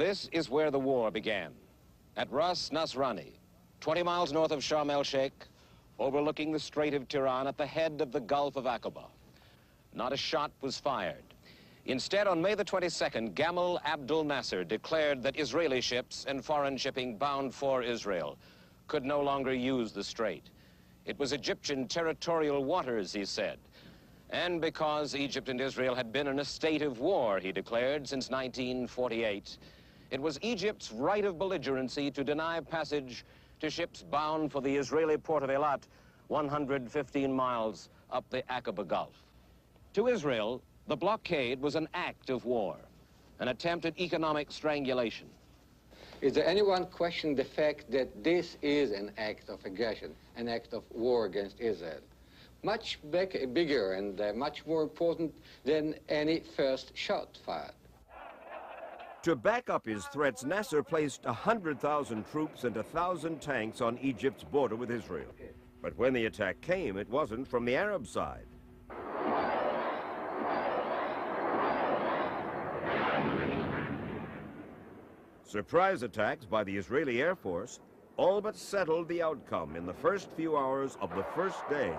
This is where the war began, at Ras Nasrani, 20 miles north of Sharm el-Sheikh, overlooking the Strait of Tiran at the head of the Gulf of Aqaba. Not a shot was fired. Instead, on May the 22nd, Gamal Abdel Nasser declared that Israeli ships and foreign shipping bound for Israel could no longer use the strait. It was Egyptian territorial waters, he said. And because Egypt and Israel had been in a state of war, he declared, since 1948, it was Egypt's right of belligerency to deny passage to ships bound for the Israeli port of Eilat, 115 miles up the Aqaba Gulf. To Israel, the blockade was an act of war, an attempt at economic strangulation. Is there anyone question the fact that this is an act of aggression, an act of war against Israel? Much bigger and much more important than any first shot fired. To back up his threats, Nasser placed 100,000 troops and 1,000 tanks on Egypt's border with Israel. But when the attack came, it wasn't from the Arab side. Surprise attacks by the Israeli Air Force all but settled the outcome in the first few hours of the first day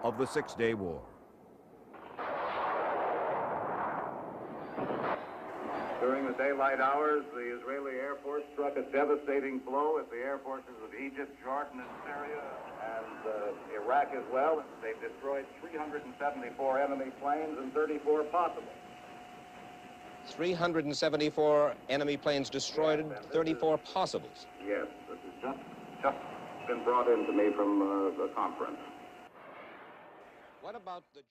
of the Six-Day War. During the daylight hours, the Israeli Air Force struck a devastating blow at the air forces of Egypt, Jordan, and Syria, and Iraq as well. They've destroyed 374 enemy planes and 34 possibles. 374 enemy planes destroyed, 34 possibles. Yes, this has just been brought in to me from the conference. What about the